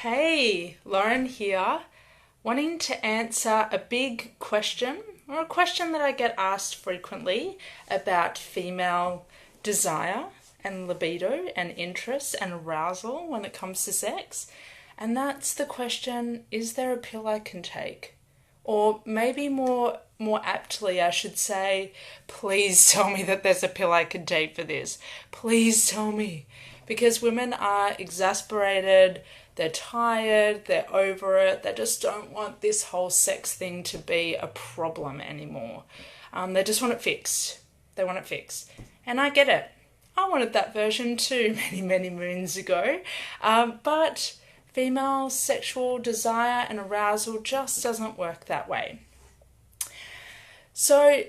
Hey, Lauren here, wanting to answer a big question, or a question that I get asked frequently about female desire and libido and interest and arousal when it comes to sex. And that's the question, is there a pill I can take? Or maybe more aptly, I should say, please tell me that there's a pill I can take for this. Please tell me. Because women are exasperated, they're tired, they're over it, they just don't want this whole sex thing to be a problem anymore. They just want it fixed. They want it fixed. And I get it. I wanted that version too many moons ago. But female sexual desire and arousal just doesn't work that way. So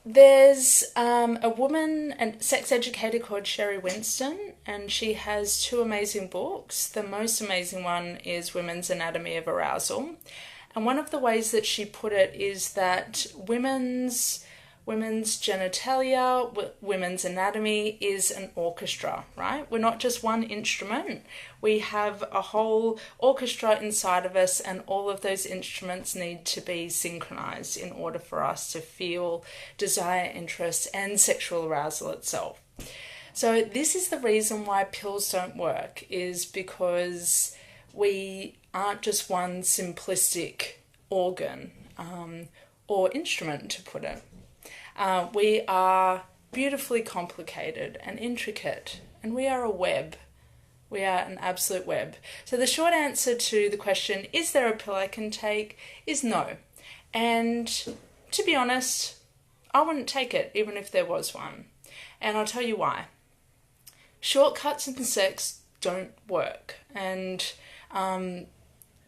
there's a woman, a sex educator called Sherry Winston, and she has two amazing books. The most amazing one is Women's Anatomy of Arousal. And one of the ways that she put it is that women's genitalia, women's anatomy is an orchestra, right? We're not just one instrument. We have a whole orchestra inside of us, and all of those instruments need to be synchronized in order for us to feel desire, interest, and sexual arousal itself. So this is the reason why pills don't work, is because we aren't just one simplistic organ or instrument, to put it. We are beautifully complicated and intricate, and we are a web. We are an absolute web. So the short answer to the question, is there a pill I can take, is no. And to be honest, I wouldn't take it even if there was one. And I'll tell you why. Shortcuts in sex don't work. And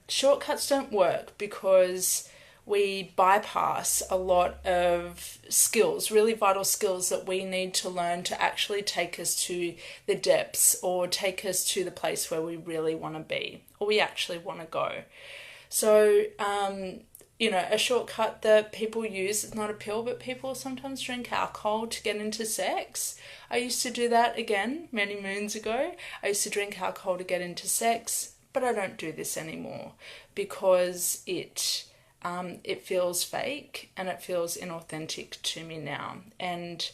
shortcuts don't work because we bypass a lot of skills, really vital skills that we need to learn to actually take us to the depths or take us to the place where we really want to be or we actually want to go. So, a shortcut that people use, it's not a pill, but people sometimes drink alcohol to get into sex. I used to do that again many moons ago. I used to drink alcohol to get into sex, but I don't do this anymore because it feels fake and it feels inauthentic to me now. And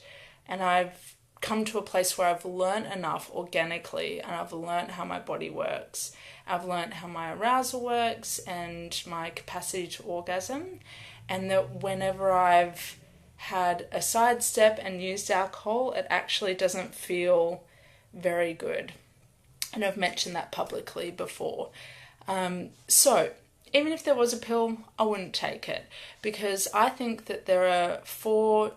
I've come to a place where I've learned enough organically, and I've learned how my body works. I've learned how my arousal works and my capacity to orgasm, and that whenever I've had a sidestep and used alcohol, it actually doesn't feel very good. And I've mentioned that publicly before. So even if there was a pill, I wouldn't take it, because I think that there are four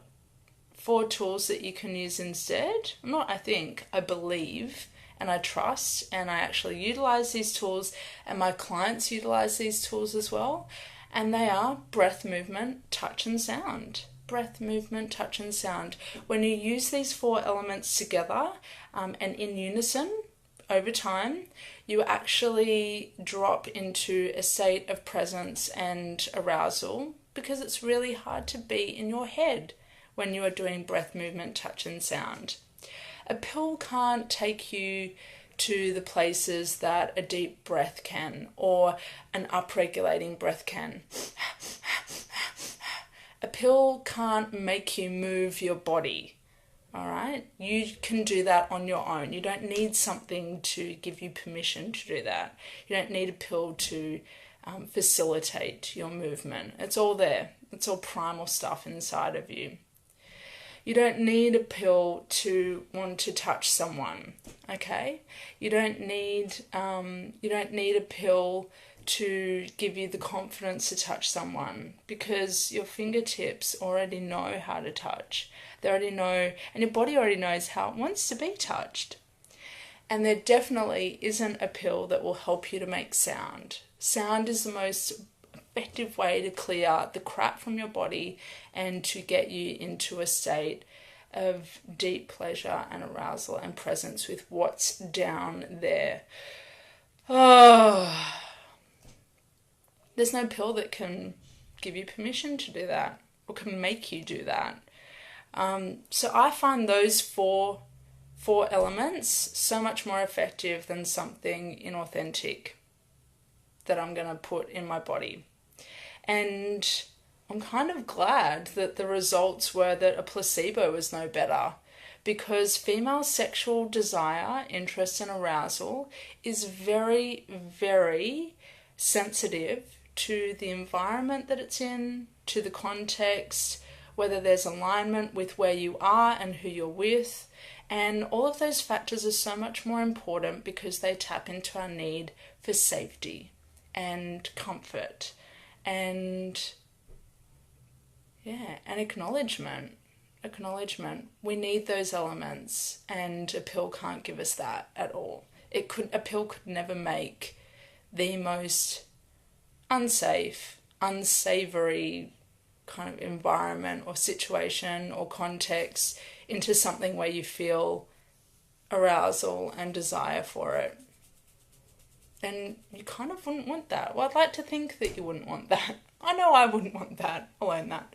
tools that you can use instead. I believe and I trust, and I actually utilize these tools, and my clients utilize these tools as well. And they are breath, movement, touch, and sound. Breath, movement, touch, and sound. When you use these four elements together and in unison, over time, you actually drop into a state of presence and arousal, because it's really hard to be in your head when you are doing breath, movement, touch, and sound. A pill can't take you to the places that a deep breath can, or an upregulating breath can. A pill can't make you move your body. All right, you can do that on your own. You don't need something to give you permission to do that. You don't need a pill to facilitate your movement. It's all there. It's all primal stuff inside of you. You don't need a pill to want to touch someone. Okay, you don't need a pill to give you the confidence to touch someone, because your fingertips already know how to touch. They already know, and your body already knows how it wants to be touched. And there definitely isn't a pill that will help you to make sound. Sound is the most effective way to clear the crap from your body and to get you into a state of deep pleasure and arousal and presence with what's down there. Oh, there's no pill that can give you permission to do that or can make you do that. So I find those four elements so much more effective than something inauthentic. that I'm going to put in my body. And I'm kind of glad that the results were that a placebo was no better, because female sexual desire, interest, and arousal is very, very sensitive to the environment that it's in, to the context, whether there's alignment with where you are and who you're with. And all of those factors are so much more important because they tap into our need for safety and comfort and and acknowledgement. We need those elements, and a pill can't give us that at all. A pill could never make the most unsafe, unsavory kind of environment or situation or context into something where you feel arousal and desire for it. And you kind of wouldn't want that. Well, I'd like to think that you wouldn't want that. I know I wouldn't want that. I'll own that.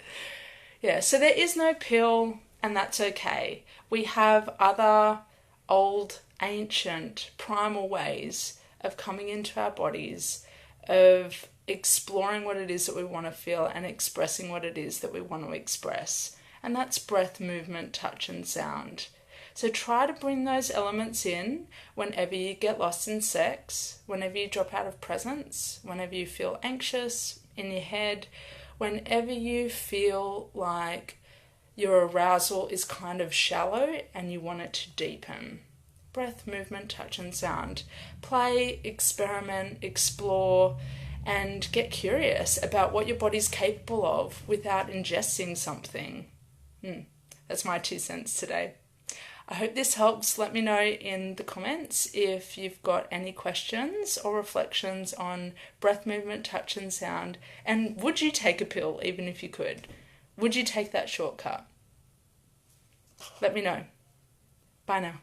Yeah, so there is no pill, and that's okay. We have other old, ancient, primal ways of coming into our bodies, of exploring what it is that we want to feel and expressing what it is that we want to express. And that's breath, movement, touch, and sound. So try to bring those elements in whenever you get lost in sex, whenever you drop out of presence, whenever you feel anxious in your head, whenever you feel like your arousal is kind of shallow and you want it to deepen. Breath, movement, touch, and sound. Play, experiment, explore, and get curious about what your body's capable of without ingesting something. That's my 2 cents today. I hope this helps. Let me know in the comments if you've got any questions or reflections on breath, movement, touch, and sound. And would you take a pill even if you could? Would you take that shortcut? Let me know. Bye now.